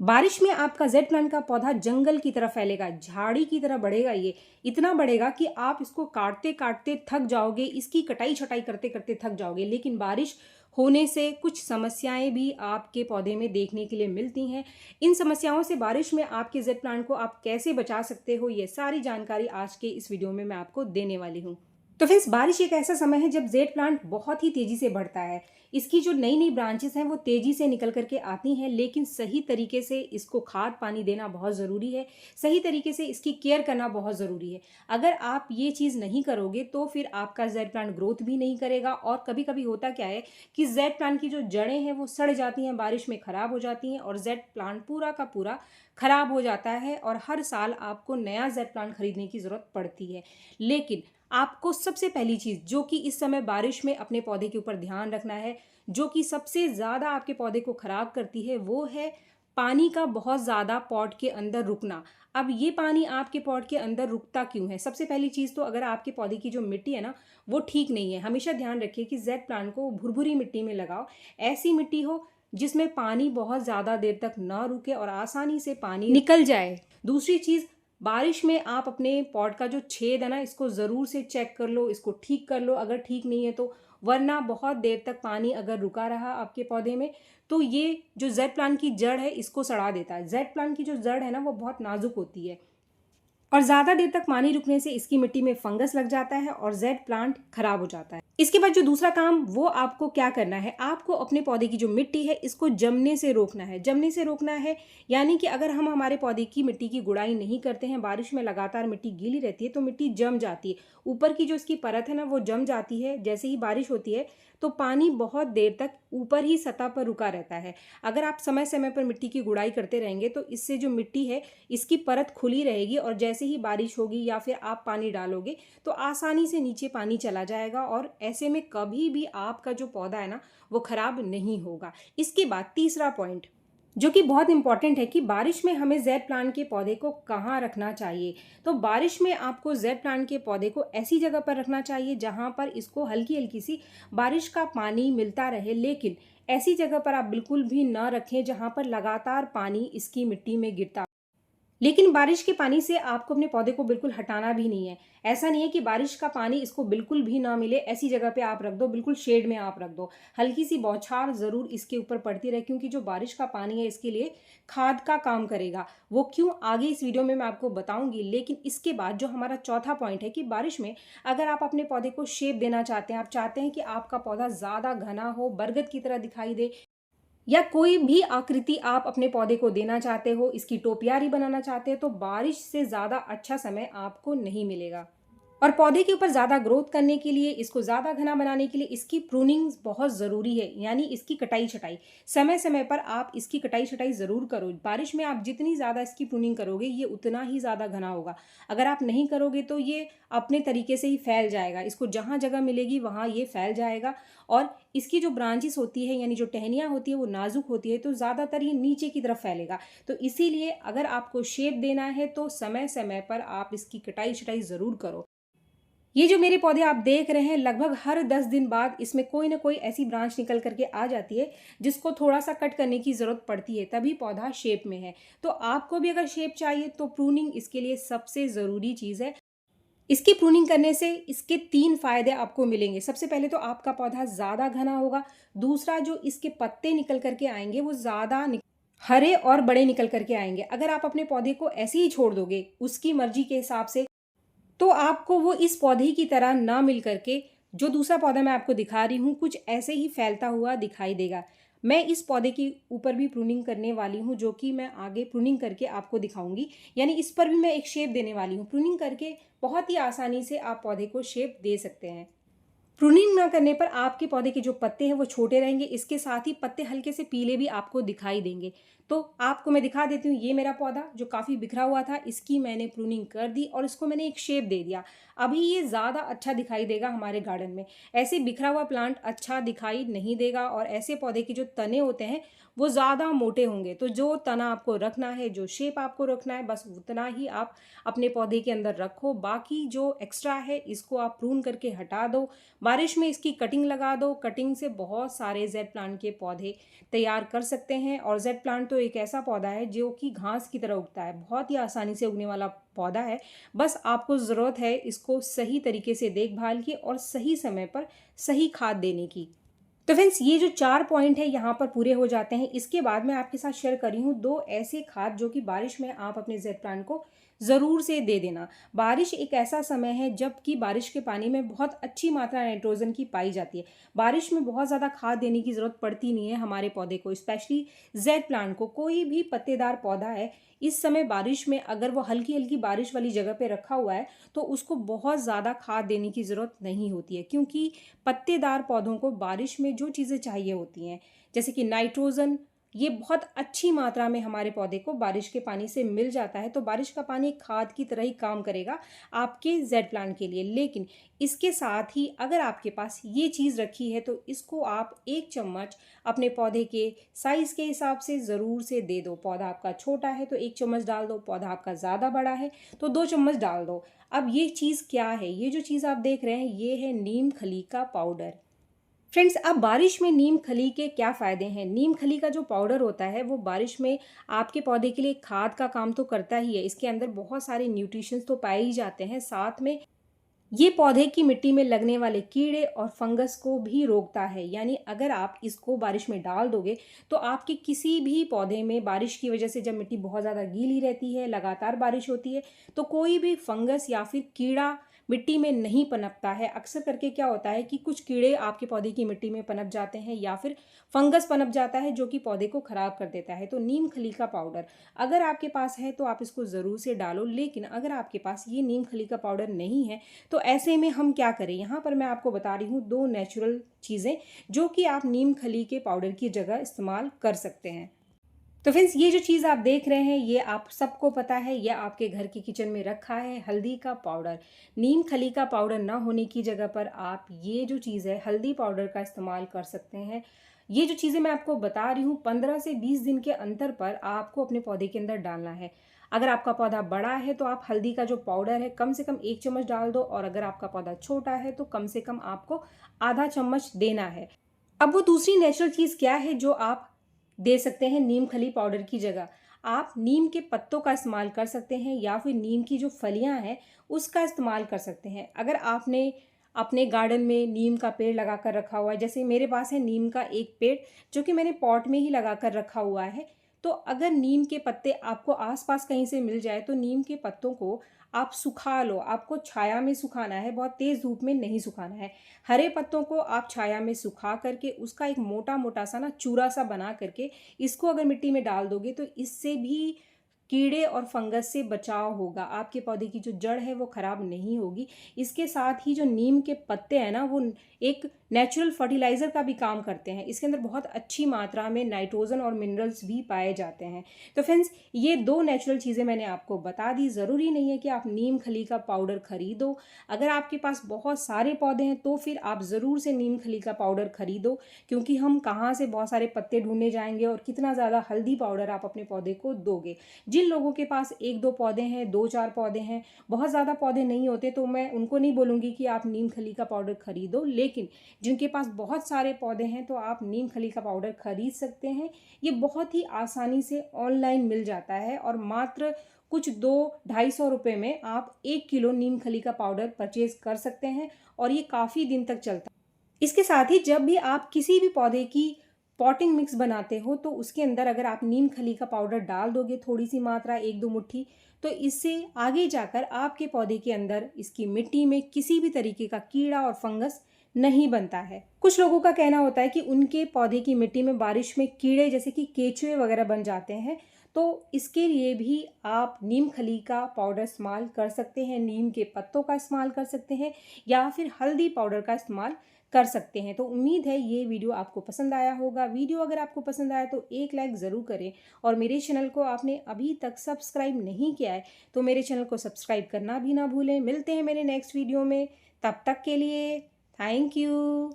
बारिश में आपका जेड प्लांट का पौधा जंगल की तरह फैलेगा, झाड़ी की तरह बढ़ेगा। ये इतना बढ़ेगा कि आप इसको काटते काटते थक जाओगे, इसकी कटाई छटाई करते करते थक जाओगे। लेकिन बारिश होने से कुछ समस्याएं भी आपके पौधे में देखने के लिए मिलती हैं। इन समस्याओं से बारिश में आपके जेड प्लांट को आप कैसे बचा सकते हो, ये सारी जानकारी आज के इस वीडियो में मैं आपको देने वाली हूँ। तो फ्रेंड्स, बारिश एक ऐसा समय है जब जेड प्लांट बहुत ही तेजी से बढ़ता है। इसकी जो नई नई ब्रांचेस हैं वो तेजी से निकल करके आती हैं, लेकिन सही तरीके से इसको खाद पानी देना बहुत ज़रूरी है। सही तरीके से इसकी केयर करना बहुत ज़रूरी है। अगर आप ये चीज़ नहीं करोगे तो फिर आपका जेड प्लांट ग्रोथ भी नहीं करेगा। और कभी कभी होता क्या है कि जेड प्लांट की जो जड़ें हैं वो सड़ जाती हैं, बारिश में ख़राब हो जाती हैं और जेड प्लांट पूरा का पूरा ख़राब हो जाता है और हर साल आपको नया जेड प्लांट खरीदने की ज़रूरत पड़ती है। लेकिन आपको सबसे पहली चीज़ जो कि इस समय बारिश में अपने पौधे के ऊपर ध्यान रखना है, जो कि सबसे ज़्यादा आपके पौधे को ख़राब करती है, वो है पानी का बहुत ज़्यादा पॉट के अंदर रुकना। अब ये पानी आपके पॉट के अंदर रुकता क्यों है? सबसे पहली चीज़ तो अगर आपके पौधे की जो मिट्टी है ना, वो ठीक नहीं है। हमेशा ध्यान रखिए कि जेड प्लांट को भुरभुरी मिट्टी में लगाओ। ऐसी मिट्टी हो जिसमें पानी बहुत ज़्यादा देर तक ना रुके और आसानी से पानी निकल जाए। दूसरी चीज़, बारिश में आप अपने पॉट का जो छेद है ना, इसको ज़रूर से चेक कर लो, इसको ठीक कर लो अगर ठीक नहीं है तो। वरना बहुत देर तक पानी अगर रुका रहा आपके पौधे में तो ये जो जेड प्लांट की जड़ है इसको सड़ा देता है। जेड प्लांट की जो जड़ है ना वो बहुत नाजुक होती है और ज़्यादा देर तक पानी रुकने से इसकी मिट्टी में फंगस लग जाता है और जेड प्लांट खराब हो जाता है। इसके बाद जो दूसरा काम वो आपको क्या करना है, आपको अपने पौधे की जो मिट्टी है इसको जमने से रोकना है। जमने से रोकना है यानी कि अगर हम हमारे पौधे की मिट्टी की गुड़ाई नहीं करते हैं, बारिश में लगातार मिट्टी गीली रहती है तो मिट्टी जम जाती है। ऊपर की जो इसकी परत है ना वो जम जाती है। जैसे ही बारिश होती है तो पानी बहुत देर तक ऊपर ही सतह पर रुका रहता है। अगर आप समय समय पर मिट्टी की गुड़ाई करते रहेंगे तो इससे जो मिट्टी है इसकी परत खुली रहेगी और जैसे ही बारिश होगी या फिर आप पानी डालोगे तो आसानी से नीचे पानी चला जाएगा और ऐसे में कभी भी आपका जो पौधा है ना वो खराब नहीं होगा। इसके बाद तीसरा पॉइंट जो कि बहुत इंपॉर्टेंट है कि बारिश में हमें जेड प्लांट के पौधे को कहाँ रखना चाहिए। तो बारिश में आपको जेड प्लांट के पौधे को ऐसी जगह पर रखना चाहिए जहाँ पर इसको हल्की हल्की सी बारिश का पानी मिलता रहे। लेकिन ऐसी जगह पर आप बिल्कुल भी ना रखें जहाँ पर लगातार पानी इसकी मिट्टी में गिरता। लेकिन बारिश के पानी से आपको अपने पौधे को बिल्कुल हटाना भी नहीं है। ऐसा नहीं है कि बारिश का पानी इसको बिल्कुल भी ना मिले, ऐसी जगह पे आप रख दो, बिल्कुल शेड में आप रख दो। हल्की सी बौछार ज़रूर इसके ऊपर पड़ती रहे क्योंकि जो बारिश का पानी है इसके लिए खाद का काम करेगा। वो क्यों, आगे इस वीडियो में मैं आपको बताऊंगी। लेकिन इसके बाद जो हमारा चौथा पॉइंट है कि बारिश में अगर आप अपने पौधे को शेप देना चाहते हैं, आप चाहते हैं कि आपका पौधा ज़्यादा घना हो, बरगद की तरह दिखाई दे, या कोई भी आकृति आप अपने पौधे को देना चाहते हो, इसकी टोपियारी बनाना चाहते हैं, तो बारिश से ज़्यादा अच्छा समय आपको नहीं मिलेगा। और पौधे के ऊपर ज़्यादा ग्रोथ करने के लिए, इसको ज़्यादा घना बनाने के लिए इसकी प्रूनिंग बहुत ज़रूरी है, यानी इसकी कटाई छटाई। समय समय पर आप इसकी कटाई छटाई ज़रूर करो। बारिश में आप जितनी ज़्यादा इसकी प्रूनिंग करोगे ये उतना ही ज़्यादा घना होगा। अगर आप नहीं करोगे तो ये अपने तरीके से ही फैल जाएगा, इसको जहाँ जगह मिलेगी वहाँ ये फैल जाएगा। और इसकी जो ब्रांचेस होती है यानी जो टहनियाँ होती है वो नाजुक होती है तो ज़्यादातर ये नीचे की तरफ फैलेगा। तो इसीलिए अगर आपको शेप देना है तो समय समय पर आप इसकी कटाई छटाई ज़रूर करो। ये जो मेरे पौधे आप देख रहे हैं, लगभग हर 10 दिन बाद इसमें कोई ना कोई ऐसी ब्रांच निकल करके आ जाती है जिसको थोड़ा सा कट करने की ज़रूरत पड़ती है, तभी पौधा शेप में है। तो आपको भी अगर शेप चाहिए तो प्रूनिंग इसके लिए सबसे ज़रूरी चीज़ है। इसकी प्रूनिंग करने से इसके 3 फायदे आपको मिलेंगे। सबसे पहले तो आपका पौधा ज़्यादा घना होगा। दूसरा, जो इसके पत्ते निकल करके आएंगे वो ज़्यादा हरे और बड़े निकल करके आएंगे। अगर आप अपने पौधे को ऐसे ही छोड़ दोगे उसकी मर्जी के हिसाब से तो आपको वो इस पौधे की तरह ना मिल करके जो दूसरा पौधा मैं आपको दिखा रही हूँ कुछ ऐसे ही फैलता हुआ दिखाई देगा। मैं इस पौधे के ऊपर भी प्रूनिंग करने वाली हूँ जो कि मैं आगे प्रूनिंग करके आपको दिखाऊंगी। यानी इस पर भी मैं एक शेप देने वाली हूँ। प्रूनिंग करके बहुत ही आसानी से आप पौधे को शेप दे सकते हैं। प्रूनिंग ना करने पर आपके पौधे के जो पत्ते हैं वो छोटे रहेंगे, इसके साथ ही पत्ते हल्के से पीले भी आपको दिखाई देंगे। तो आपको मैं दिखा देती हूँ, ये मेरा पौधा जो काफ़ी बिखरा हुआ था इसकी मैंने प्रूनिंग कर दी और इसको मैंने एक शेप दे दिया। अभी ये ज़्यादा अच्छा दिखाई देगा हमारे गार्डन में। ऐसे बिखरा हुआ प्लांट अच्छा दिखाई नहीं देगा और ऐसे पौधे के जो तने होते हैं वो ज़्यादा मोटे होंगे। तो जो तना आपको रखना है, जो शेप आपको रखना है, बस उतना ही आप अपने पौधे के अंदर रखो। बाकी जो एक्स्ट्रा है इसको आप प्रून करके हटा दो। बारिश में इसकी कटिंग लगा दो। कटिंग से बहुत सारे जेड प्लांट के पौधे तैयार कर सकते हैं। और जेड प्लांट तो एक ऐसा पौधा है जो कि घास की तरह उगता है, बहुत ही आसानी से उगने वाला पौधा है। बस आपको ज़रूरत है इसको सही तरीके से देखभाल की और सही समय पर सही खाद देने की। तो फ्रेंड्स, ये जो 4 पॉइंट है यहाँ पर पूरे हो जाते हैं। इसके बाद मैं आपके साथ शेयर कर रही हूँ 2 ऐसे खाद जो कि बारिश में आप अपने जेड प्लांट को ज़रूर से दे देना। बारिश एक ऐसा समय है जब कि बारिश के पानी में बहुत अच्छी मात्रा नाइट्रोजन की पाई जाती है। बारिश में बहुत ज़्यादा खाद देने की ज़रूरत पड़ती नहीं है हमारे पौधे को, स्पेशली जेड प्लांट को। कोई भी पत्तेदार पौधा है, इस समय बारिश में अगर वो हल्की हल्की बारिश वाली जगह पे रखा हुआ है तो उसको बहुत ज़्यादा खाद देने की ज़रूरत नहीं होती है, क्योंकि पत्तेदार पौधों को बारिश में जो चीज़ें चाहिए होती हैं, जैसे कि नाइट्रोजन, ये बहुत अच्छी मात्रा में हमारे पौधे को बारिश के पानी से मिल जाता है। तो बारिश का पानी एक खाद की तरह ही काम करेगा आपके जेड प्लांट के लिए। लेकिन इसके साथ ही अगर आपके पास ये चीज़ रखी है तो इसको आप 1 चम्मच अपने पौधे के साइज़ के हिसाब से ज़रूर से दे दो। पौधा आपका छोटा है तो 1 चम्मच डाल दो, पौधा आपका ज़्यादा बड़ा है तो 2 चम्मच डाल दो। अब ये चीज़ क्या है? ये जो चीज़ आप देख रहे हैं ये है नीम खली का पाउडर। फ्रेंड्स, अब बारिश में नीम खली के क्या फ़ायदे हैं? नीम खली का जो पाउडर होता है वो बारिश में आपके पौधे के लिए खाद का काम तो करता ही है। इसके अंदर बहुत सारे न्यूट्रिशंस तो पाए ही जाते हैं। साथ में ये पौधे की मिट्टी में लगने वाले कीड़े और फंगस को भी रोकता है। यानी अगर आप इसको बारिश में डाल दोगे तो आपके किसी भी पौधे में बारिश की वजह से, जब मिट्टी बहुत ज़्यादा गीली रहती है, लगातार बारिश होती है, तो कोई भी फंगस या फिर कीड़ा मिट्टी में नहीं पनपता है। अक्सर करके क्या होता है कि कुछ कीड़े आपके पौधे की मिट्टी में पनप जाते हैं या फिर फंगस पनप जाता है जो कि पौधे को खराब कर देता है। तो नीम खली का पाउडर अगर आपके पास है तो आप इसको ज़रूर से डालो। लेकिन अगर आपके पास ये नीम खली का पाउडर नहीं है तो ऐसे में हम क्या करें? यहाँ पर मैं आपको बता रही हूँ 2 नेचुरल चीज़ें जो कि आप नीम खली के पाउडर की जगह इस्तेमाल कर सकते हैं। तो फ्रेंड्स, ये जो चीज़ आप देख रहे हैं ये आप सबको पता है, ये आपके घर के किचन में रखा है हल्दी का पाउडर। नीम खली का पाउडर ना होने की जगह पर आप ये जो चीज़ है हल्दी पाउडर का इस्तेमाल कर सकते हैं। ये जो चीज़ें मैं आपको बता रही हूँ 15 से 20 दिन के अंतर पर आपको अपने पौधे के अंदर डालना है। अगर आपका पौधा बड़ा है तो आप हल्दी का जो पाउडर है कम से कम 1 चम्मच डाल दो, और अगर आपका पौधा छोटा है तो कम से कम आपको आधा चम्मच देना है। अब वो दूसरी नेचुरल चीज़ क्या है जो आप दे सकते हैं नीम खली पाउडर की जगह? आप नीम के पत्तों का इस्तेमाल कर सकते हैं या फिर नीम की जो फलियां हैं उसका इस्तेमाल कर सकते हैं। अगर आपने अपने गार्डन में नीम का पेड़ लगा कर रखा हुआ है, जैसे मेरे पास है नीम का एक पेड़ जो कि मैंने पॉट में ही लगा कर रखा हुआ है, तो अगर नीम के पत्ते आपको आसपास कहीं से मिल जाए तो नीम के पत्तों को आप सुखा लो। आपको छाया में सुखाना है, बहुत तेज़ धूप में नहीं सुखाना है। हरे पत्तों को आप छाया में सुखा करके उसका एक मोटा मोटा सा ना चूरा सा बना करके इसको अगर मिट्टी में डाल दोगे तो इससे भी कीड़े और फंगस से बचाव होगा। आपके पौधे की जो जड़ है वो खराब नहीं होगी। इसके साथ ही जो नीम के पत्ते हैं ना वो एक नेचुरल फर्टिलाइज़र का भी काम करते हैं। इसके अंदर बहुत अच्छी मात्रा में नाइट्रोजन और मिनरल्स भी पाए जाते हैं। तो फ्रेंड्स, ये 2 नेचुरल चीज़ें मैंने आपको बता दी। ज़रूरी नहीं है कि आप नीम खली का पाउडर खरीदो। अगर आपके पास बहुत सारे पौधे हैं तो फिर आप ज़रूर से नीम खली का पाउडर खरीदो, क्योंकि हम कहाँ से बहुत सारे पत्ते ढूंढने जाएंगे और कितना ज़्यादा हल्दी पाउडर आप अपने पौधे को दोगे। जिन लोगों के पास 1-2 पौधे हैं, 2-4 पौधे हैं, बहुत ज़्यादा पौधे नहीं होते, तो मैं उनको नहीं बोलूँगी कि आप नीम खली का पाउडर खरीदो। लेकिन जिनके पास बहुत सारे पौधे हैं तो आप नीम खली का पाउडर खरीद सकते हैं। ये बहुत ही आसानी से ऑनलाइन मिल जाता है और मात्र कुछ 200-250 में आप 1 किलो नीम खली का पाउडर परचेज कर सकते हैं और ये काफ़ी दिन तक चलता है। इसके साथ ही जब भी आप किसी भी पौधे की पॉटिंग मिक्स बनाते हो तो उसके अंदर अगर आप नीम खली का पाउडर डाल दोगे, थोड़ी सी मात्रा 1-2 मुट्ठी, तो इससे आगे जाकर आपके पौधे के अंदर इसकी मिट्टी में किसी भी तरीके का कीड़ा और फंगस नहीं बनता है। कुछ लोगों का कहना होता है कि उनके पौधे की मिट्टी में बारिश में कीड़े जैसे कि केचुए वगैरह बन जाते हैं, तो इसके लिए भी आप नीम खली का पाउडर इस्तेमाल कर सकते हैं, नीम के पत्तों का इस्तेमाल कर सकते हैं या फिर हल्दी पाउडर का इस्तेमाल कर सकते हैं। तो उम्मीद है ये वीडियो आपको पसंद आया होगा। वीडियो अगर आपको पसंद आया तो एक लाइक ज़रूर करें, और मेरे चैनल को आपने अभी तक सब्सक्राइब नहीं किया है तो मेरे चैनल को सब्सक्राइब करना भी ना भूलें। मिलते हैं मेरे नेक्स्ट वीडियो में, तब तक के लिए थैंक यू।